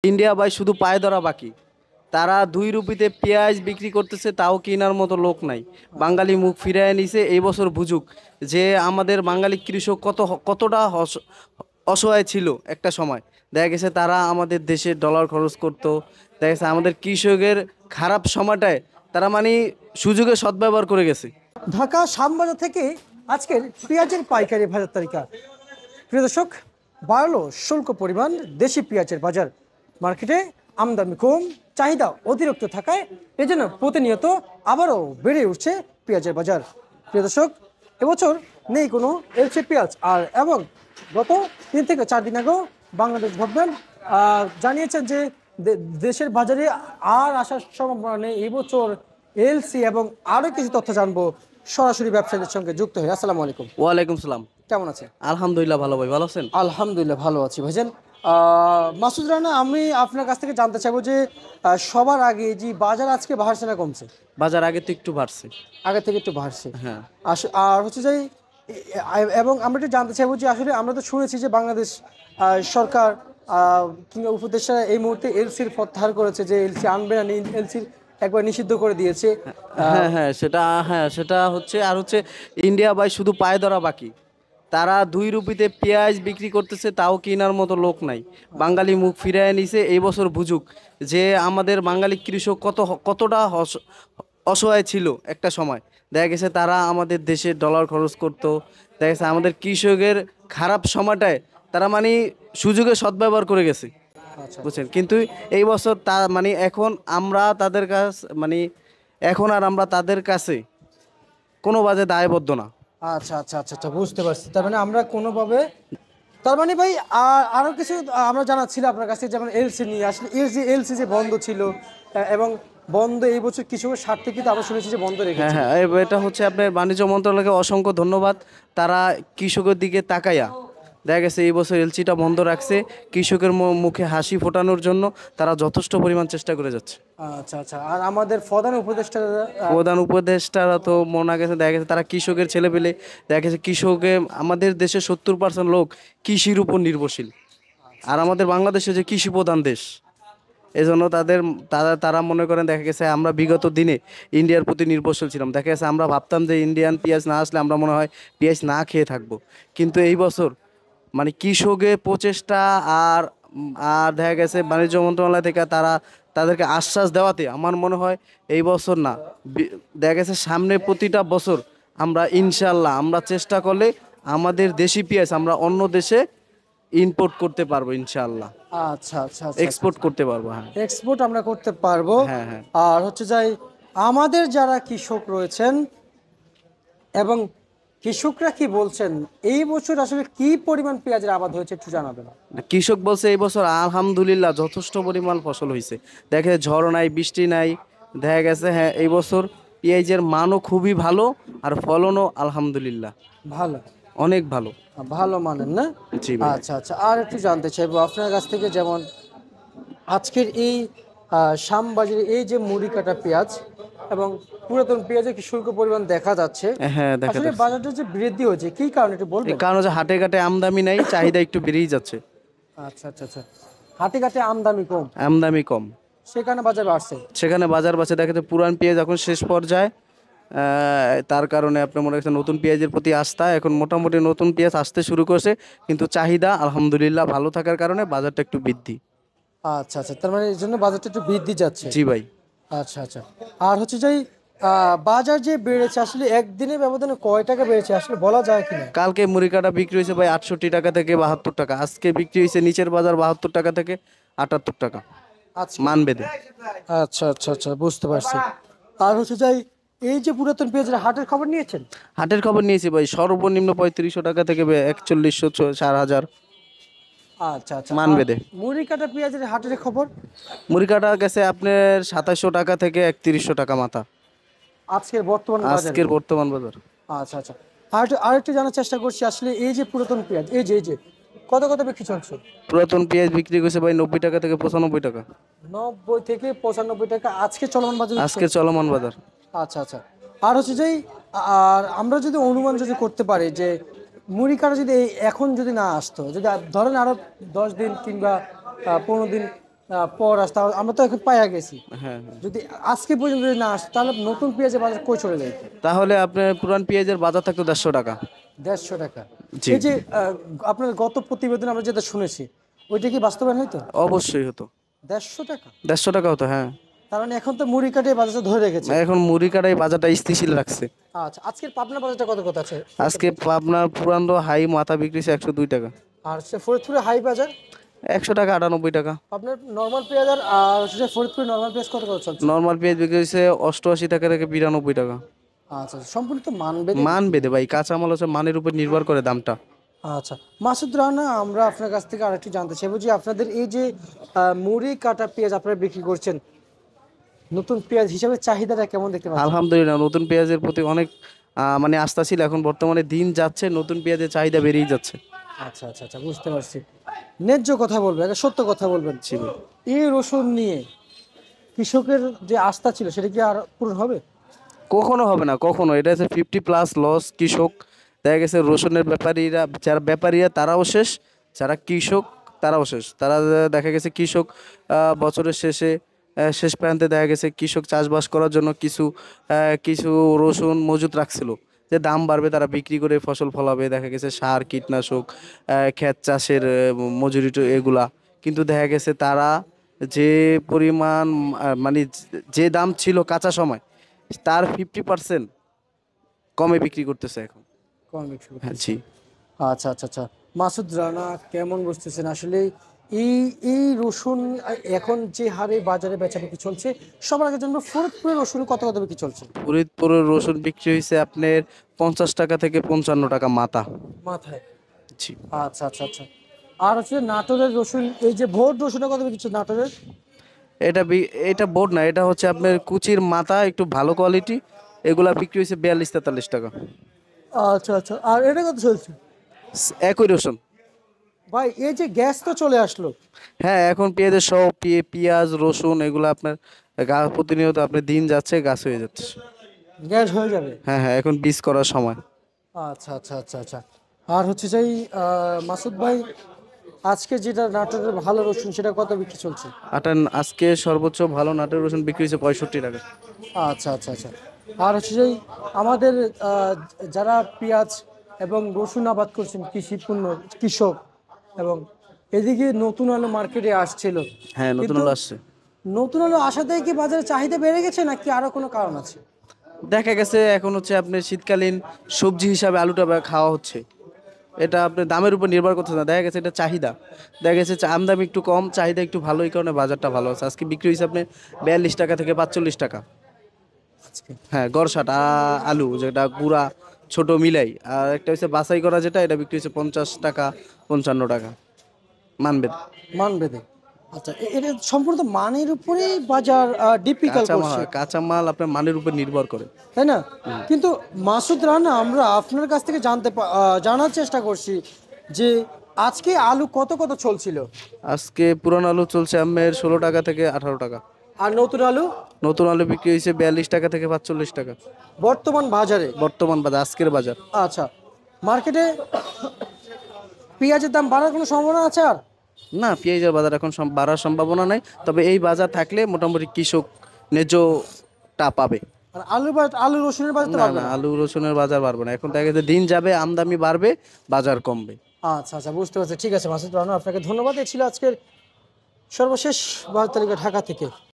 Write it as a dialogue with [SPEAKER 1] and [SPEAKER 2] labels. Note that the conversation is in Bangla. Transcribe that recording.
[SPEAKER 1] ইন্ডিয়া ভাই শুধু পায়ে ধরা বাকি। তারা 2 রুপিতে পেঁয়াজ বিক্রি করতেছে, তাও কেনার মতো লোক নাই। বাঙালি মুখ ফিরায় নিছে। এই বছর বুঝুক যে আমাদের বাঙালি কৃষক কতটা অসহায় ছিল একটা সময়। দেখা গেছে তারা আমাদের দেশে ডলার খরচ করতো। দেখা গেছে আমাদের কৃষকের খারাপ সময়টায় তারা মানে সুযোগের সদ্ব্যবহার করে গেছে।
[SPEAKER 2] ঢাকা শ্যামবাজার থেকে আজকের পেঁয়াজের পাইকারি বাজার তালিকা। প্রিয় দর্শক, বাড়লো শুল্ক পরিমাণ, দেশি পেঁয়াজের বাজার। মার্কেটে আমদানি কম, চাহিদা অতিরিক্ত থাকায় এজন্য প্রতিনিয়ত আবারও বেড়ে উঠছে পেঁয়াজের বাজার। প্রিয় দর্শক, এবছর নেই কোনো এলসি পেঁয়াজ। এবং গত 3 থেকে 4 দিন আগেও বাংলাদেশ গভর্নমেন্ট জানিয়েছেন যে দেশের বাজারে আর আসার সম্ভাবনা নেই এবছর এলসি। এবং আরও কিছু তথ্য জানবো সরাসরি ব্যবসায়ীদের সঙ্গে যুক্ত হয়ে। আসসালামু আলাইকুম।
[SPEAKER 1] ওয়ালাইকুম সালাম।
[SPEAKER 2] কেমন আছেন?
[SPEAKER 1] আলহামদুলিল্লাহ ভালো ভাই, ভালো আছেন?
[SPEAKER 2] আলহামদুলিল্লাহ ভালো আছি ভাইজান। মাসুদ রানা, আমি আপনার কাছ থেকে জানতে চাইবো যে সবার আগে যে বাজার আজকে বাড়ছে না কমছে?
[SPEAKER 1] বাজার আগে তো একটু বাড়ছে।
[SPEAKER 2] আগে থেকে একটু বাড়ছে,
[SPEAKER 1] হ্যাঁ।
[SPEAKER 2] আর হচ্ছে যে এবং আমরা একটু জানতে চাইবো যে আসলে আমরা তো শুনেছি যে বাংলাদেশ সরকার কিংবা উপদেষ্টা এই মুহূর্তে এলসির প্রত্যাহার করেছে, যে এলসি আনবে না, এলসির একবার নিষিদ্ধ করে দিয়েছে।
[SPEAKER 1] সেটা হচ্ছে। আর হচ্ছে ইন্ডিয়া ভাই শুধু পায়ে ধরা বাকি। তারা 2 রুপিতে পেঁয়াজ বিক্রি করতেছে, তাও কেনার মতো লোক নাই। বাঙালি মুখ ফিরায় নিছে। এই বছর বুঝুক যে আমাদের বাঙালি কৃষক কতটা অসহায় ছিল একটা সময়। দেখা গেছে তারা আমাদের দেশে ডলার খরচ করতো। দেখা গেছে আমাদের কৃষকের খারাপ সময়টায় তারা মানে সুযোগের সদ্ব্যবহার করে গেছে, বুঝছেন। কিন্তু এই বছর তা মানে এখন আমরা তাদের তাদের কাছে কোনো বাজে দায়বদ্ধ না।
[SPEAKER 2] আচ্ছা আচ্ছা আচ্ছা আচ্ছা, বুঝতে পারছি। তার মানে আমরা কোনোভাবে, তার মানে ভাই আরো কিছু আমরা জানাচ্ছিল আপনার কাছে, যেমন এলসি নিয়ে। আসলে এলসি যে বন্ধ ছিল এবং বন্ধ এই বছর কৃষকের স্বার্থে কিন্তু আমরা শুনেছি যে বন্ধ রেখেছে।
[SPEAKER 1] হ্যাঁ, এটা হচ্ছে আপনার বাণিজ্য মন্ত্রণালয়কে অসংখ্য ধন্যবাদ। তারা কৃষকের দিকে তাকাইয়া দেখা গেছে এই বছর এলসিটা বন্ধ রাখছে। কৃষকের মুখে হাসি ফোটানোর জন্য তারা যথেষ্ট পরিমাণ চেষ্টা করে যাচ্ছে।
[SPEAKER 2] আচ্ছা আচ্ছা। আর আমাদের
[SPEAKER 1] প্রধান উপদেষ্টারা তো মনে গেছে, দেখা গেছে তারা কৃষকের ছেলে পেলে, দেখা গেছে আমাদের দেশে 70% লোক কৃষির উপর নির্ভরশীল। আর আমাদের বাংলাদেশে যে কৃষি প্রধান দেশ, এজন্য তারা মনে করেন, দেখা গেছে আমরা বিগত দিনে ইন্ডিয়ার প্রতি নির্ভরশীল ছিলাম। দেখা গেছে আমরা ভাবতাম যে ইন্ডিয়ান পেঁয়াজ না আসলে আমরা মনে হয় পেঁয়াজ না খেয়ে থাকবো। কিন্তু এই বছর মানে কৃষকের প্রচেষ্টা আর আর দেখা গেছে বাণিজ্য মন্ত্রণালয় থেকে তাদেরকে আশ্বাস দেওয়াতে আমার মনে হয় এই বছর না, দেখা গেছে সামনে প্রতিটা বছর আমরা ইনশাল্লাহ আমরা চেষ্টা করলে আমাদের দেশি পেঁয়াজ আমরা অন্য দেশে ইম্পোর্ট করতে পারবো ইনশাআল্লাহ।
[SPEAKER 2] আচ্ছা আচ্ছা,
[SPEAKER 1] এক্সপোর্ট করতে পারবো। হ্যাঁ,
[SPEAKER 2] এক্সপোর্ট আমরা করতে পারবো।
[SPEAKER 1] হ্যাঁ হ্যাঁ।
[SPEAKER 2] আর হচ্ছে যাই, আমাদের যারা কৃষক রয়েছেন এবং কৃষকরা কি বলছেন, এই বছর আসলে কি পরিমাণ পেঁয়াজের আবাদ হয়েছে একটু জানাবেন?
[SPEAKER 1] কৃষক বলছে এই বছর আলহামদুলিল্লাহ যথেষ্ট পরিমাণ ফসল হয়েছে। দেখে ঝড় নাই, বৃষ্টি নাই। দেখা গেছে হ্যাঁ এই বছর পেঁয়াজের মানও খুবই ভালো, আর ফলনও আলহামদুলিল্লাহ
[SPEAKER 2] ভালো,
[SPEAKER 1] অনেক ভালো।
[SPEAKER 2] ভালো মানের না?
[SPEAKER 1] জি ভাই।
[SPEAKER 2] আচ্ছা আচ্ছা। আর একটু জানতে চাইবো আপনার কাছ থেকে, যেমন আজকের এই শ্যামবাজারে এই যে মুড়ি কাটা পেঁয়াজ এবং পুরাতন পেঁয়াজের কি শুল্ক পরিমাণ দেখা যাচ্ছে?
[SPEAKER 1] হ্যাঁ,
[SPEAKER 2] আসলে বাজারটা যে বৃদ্ধি হয়েছে কি কারণে একটু বলবেন?
[SPEAKER 1] কারণ হচ্ছে হাটে ঘাটে আমদানি নাই, চাহিদা একটু বেড়েই যাচ্ছে।
[SPEAKER 2] আচ্ছা আচ্ছা আচ্ছা। হাটে ঘাটে
[SPEAKER 1] আমদানি কম,
[SPEAKER 2] সেখানে বাজার বাড়ছে।
[SPEAKER 1] সেখানে বাজার বাড়ছে। দেখা যাচ্ছে পুরান পেঁয়াজ এখন শেষ পর্যায়ে। তার কারণে আপনি মনে করছেন নতুন পেঁয়াজের প্রতি আস্থা, এখন মোটামুটি নতুন পেঁয়াজ আসতে শুরু করছে। কিন্তু চাহিদা আলহামদুলিল্লাহ ভালো থাকার কারণে বাজারটা একটু বৃদ্ধি।
[SPEAKER 2] আচ্ছা আচ্ছা, তার মানে এর জন্য বাজারটা একটু বৃদ্ধি যাচ্ছে।
[SPEAKER 1] জি ভাই।
[SPEAKER 2] আচ্ছা আচ্ছা। আর হচ্ছে যে বাজার যে বেড়েছে, আসলে একদিনের ব্যবধানে কয় টাকা বেড়েছে আসলে বলা যায় কিনা?
[SPEAKER 1] কালকে মুড়ি কাটা বিক্রি হয়েছে ভাই 68 টাকা থেকে 72 টাকা। আজকে বিক্রি হয়েছে নিচের বাজার 72 টাকা থেকে 78 টাকা মানবেদে।
[SPEAKER 2] আচ্ছা আচ্ছা আচ্ছা, বুঝতে পারছি। আর হচ্ছে যাই, এই যে পুরাতন পেঁয়াজের হাটের খবর নিয়েছেন?
[SPEAKER 1] হাটের খবর নিয়েছি ভাই, সর্বনিম্ন 3500 টাকা থেকে 4100 4000
[SPEAKER 2] আচ্ছা আচ্ছা।
[SPEAKER 1] মানবেদে।
[SPEAKER 2] মুড়ি কাটা পেঁয়াজের হাটের খবর?
[SPEAKER 1] মুড়ি কাটা গেছে আপনার 2700 টাকা থেকে 3100 টাকা মাথা
[SPEAKER 2] আজকের
[SPEAKER 1] বর্তমান বাজার।
[SPEAKER 2] আচ্ছা আচ্ছা। আর একটু জানার চেষ্টা করছি, আসলে এই যে পুরাতন পেঁয়াজ এই যে কত বিক্রি চলছে?
[SPEAKER 1] পুরাতন পেঁয়াজ বিক্রি করছে ভাই 90 টাকা থেকে 95 টাকা।
[SPEAKER 2] 90 থেকে 95 টাকা আজকে চলমান
[SPEAKER 1] বাজার।
[SPEAKER 2] আচ্ছা আচ্ছা। আর হচ্ছে যে আর আমরা যদি অনুমান করতে পারি যে মুড়ি কাটা যদি এখন যদি না আসতো, যদি ধরেন আরো 10 দিন কিংবা 15 দিন পর আসতে আমরা তো এখন পাইয়া গেছি।
[SPEAKER 1] হ্যাঁ হ্যাঁ।
[SPEAKER 2] যদি আজকে পর্যন্ত যদি না আসে তাহলে নতুন পেঁয়াজের বাজার কই চলে যায়?
[SPEAKER 1] তাহলে আপনার পুরান পেঁয়াজের বাজার থাকতো 150 টাকা।
[SPEAKER 2] 150 টাকা।
[SPEAKER 1] জি।
[SPEAKER 2] এই যে আপনার গত প্রতিবেদন আমরা যেটা শুনেছি, ওইটা কি বাস্তবায়ন হইতো?
[SPEAKER 1] অবশ্যই হতো।
[SPEAKER 2] 150 টাকা।
[SPEAKER 1] 150 টাকা হতো, হ্যাঁ।
[SPEAKER 2] তার মানে এখন তো মুড়ি কাটে বাজারটা ধরে রেখেছে।
[SPEAKER 1] এখন মুড়ি কাটাই বাজারটা স্থিতিশীল রাখছে।
[SPEAKER 2] আচ্ছা, আজকের পাবনা বাজারটা কত আছে?
[SPEAKER 1] আজকে আপনার পুরান হাই মাথা বিক্রি হচ্ছে 102 টাকা।
[SPEAKER 2] আর সে ফরিদপুরে হাই বাজার
[SPEAKER 1] 100 টাকা, 98 টাকা।
[SPEAKER 2] আপনার নরমাল পেঁয়াজ আর হচ্ছে ফরিদপুরে নরমাল পেঁয়াজ কত চলছে?
[SPEAKER 1] নর্মাল পেঁয়াজ বিক্রি হচ্ছে 88 টাকা থেকে 92 টাকা।
[SPEAKER 2] আচ্ছা, সম্পূর্ণ তো মানবেদে।
[SPEAKER 1] মান বেঁধে ভাই, কাঁচামাল হচ্ছে মানের উপর নির্ভর করে দামটা।
[SPEAKER 2] আচ্ছা, মাসুদ রানা, আমরা আপনার কাছ থেকে আরেকটু জানতে চাইবো যে আপনাদের এই যে মুড়ি কাটা পেঁয়াজ আপনারা বিক্রি করছেন, নতুন পেঁয়াজ হিসাবে চাহিদাটা কেমন দেখতে পাচ্ছেন?
[SPEAKER 1] আলহামদুলিল্লাহ, নতুন পেঁয়াজের প্রতি অনেক মানে আস্থা ছিল। এখন বর্তমানে দিন যাচ্ছে, নতুন পেঁয়াজের চাহিদা বেড়েই যাচ্ছে।
[SPEAKER 2] আচ্ছা আচ্ছা আচ্ছা, বুঝতে পারছি। ন্যায্য কথা বলবেন, একটা সত্য কথা বলবেন।
[SPEAKER 1] জি ভাই।
[SPEAKER 2] এই রসুন নিয়ে কৃষকের যে আস্থা ছিল সেটা কি আর পূরণ হবে?
[SPEAKER 1] কখনো হবে না, কখনো। এটা হচ্ছে 50+ লস কৃষক। দেখা গেছে রসুনের ব্যাপারীরা, যারা ব্যাপারীরা তারাও শেষ, যারা কৃষক তারাও শেষ। তারা দেখা গেছে কৃষক বছরের শেষে শেষ প্রান্তে দেখা গেছে কৃষক চাষবাস করার জন্য কিছু রসুন মজুত রাখছিল, যে দাম বাড়বে তারা বিক্রি করে ফসল ফলাবে। দেখা গেছে সার, কীটনাশক, ক্ষেত চাষের মজুরি এগুলা। কিন্তু দেখা গেছে তারা যে পরিমাণ মানে যে দাম ছিল কাঁচা সময়, তার 50% কমে বিক্রি করতেছে এখন।
[SPEAKER 2] কম বিক্রি
[SPEAKER 1] হ্যাঁ
[SPEAKER 2] করতেছে।
[SPEAKER 1] জি।
[SPEAKER 2] আচ্ছা আচ্ছা আচ্ছা, মাসুদ রানা কেমন বুঝতেছেন আসলে এই এই রসুন এখন যে হারে বাজারে বেচাবিক্রি চলছে? সবার আগে জানবো ফরিদপুরের রসুন কত বিক্রি চলছে?
[SPEAKER 1] ফরিদপুরের রসুন বিক্রি হয়েছে আপনার 50 টাকা থেকে 55 টাকা মাথা।
[SPEAKER 2] মাথায়।
[SPEAKER 1] জি।
[SPEAKER 2] আচ্ছা আচ্ছা আচ্ছা। আর হচ্ছে নাটোরের রসুন, এই যে ভোট রসুনটা কত বিক্রি চলছে নাটোরের?
[SPEAKER 1] এটা বোর্ড না, এটা হচ্ছে আপনার কুচির মাথা, একটু ভালো কোয়ালিটি। এগুলা বিক্রি হয়েছে 42-43 টাকা।
[SPEAKER 2] আচ্ছা আচ্ছা, আর এটা কত চলছে?
[SPEAKER 1] একই রসুন।
[SPEAKER 2] ভাই এই যে গ্যাস তো চলে আসলো,
[SPEAKER 1] হ্যাঁ, এখন পেঁয়াজের সব পেঁয়াজ রসুন এগুলো আপনার গাছ প্রতিনিয়ত আপনার দিন যাচ্ছে, গাছ হয়ে যাচ্ছে।
[SPEAKER 2] গ্যাস হয়ে যাবে।
[SPEAKER 1] হ্যাঁ হ্যাঁ, এখন বীজ করার সময়।
[SPEAKER 2] আচ্ছা আচ্ছা আচ্ছা আচ্ছা। আর হচ্ছে যেই মাসুদ ভাই, আজকে যেটা নাটোরের ভালো রসুন সেটা কত বিক্রি চলছে?
[SPEAKER 1] আজকে সর্বোচ্চ ভালো নাটের রসুন বিক্রি হয়েছে 65 টাকা।
[SPEAKER 2] আচ্ছা আচ্ছা আচ্ছা। আর হচ্ছে যেই আমাদের যারা পেঁয়াজ এবং রসুন আবাদ করছেন, কৃষিপূর্ণ কৃষক, এবং এদিকে নতুন আলু মার্কেটে আসছিল,
[SPEAKER 1] হ্যাঁ, নতুন
[SPEAKER 2] কিন্তু
[SPEAKER 1] আলু আসছে।
[SPEAKER 2] নতুন আলু আসাতে কি বাজারে চাহিদা বেড়ে গেছে নাকি আরো কোনো কারণ আছে?
[SPEAKER 1] দেখা গেছে এখন হচ্ছে আপনার শীতকালীন সবজি হিসাবে আলুটা খাওয়া হচ্ছে। এটা আপনার দামের উপর নির্ভর করতেছে না, দেখা গেছে এটা চাহিদা। দেখা গেছে আমদামি একটু কম, চাহিদা একটু ভালো, এই কারণে বাজারটা ভালো আছে। আজকে বিক্রি হয়েছে আপনার 42 টাকা থেকে 45 টাকা।
[SPEAKER 2] আজকে
[SPEAKER 1] হ্যাঁ, গড়সাট আলু যেটা গুড়া ছোট মিলাই, আর একটা হচ্ছে বাছাই করা যেটা, এটা বিক্রি হচ্ছে 50 টাকা, 55 টাকা মানবেদ।
[SPEAKER 2] মানবেদে। আচ্ছা, এটা সম্পূর্ণ মানের উপরেই বাজার ডিপিক্যাল করছে,
[SPEAKER 1] কাঁচামাল আপনার মানের উপর নির্ভর করে।
[SPEAKER 2] তাই না? কিন্তু মাসুদ রানা, আমরা আপনার কাছ থেকে জানার চেষ্টা করছি যে আজকে আলু কত চলছিল
[SPEAKER 1] আজকে পুরান আলু চলছে আপনার 16 টাকা থেকে 18 টাকা।
[SPEAKER 2] আর নতুন আলু
[SPEAKER 1] নতুন আলু বিক্রি হয়েছে 42 টাকা থেকে 45 টাকা।
[SPEAKER 2] বর্তমান বাজারে?
[SPEAKER 1] বর্তমান বাজার, আজকের বাজার।
[SPEAKER 2] আচ্ছা, মার্কেটে পেঁয়াজের দাম বাড়ার কোনো সম্ভাবনা আছে আর?
[SPEAKER 1] না, পেঁয়াজের বাজার এখন বাড়ার সম্ভাবনা নাই। তবে এই বাজার থাকলে মোটামুটি কৃষক ন্যায্যটা পাবে।
[SPEAKER 2] আর আলু রসুনের বাজার তো
[SPEAKER 1] না
[SPEAKER 2] বাড়বে
[SPEAKER 1] না,
[SPEAKER 2] না?
[SPEAKER 1] আলু রসুনের বাজার বাড়বে না। এখন দেখা গেছে দিন যাবে, আমদানি বাড়বে, বাজার কমবে।
[SPEAKER 2] আচ্ছা আচ্ছা, বুঝতে পারছি। ঠিক আছে মাসুদ রানা, আপনাকে ধন্যবাদ। এই ছিল আজকের সর্বশেষ বাজার তালিকা ঢাকা থেকে।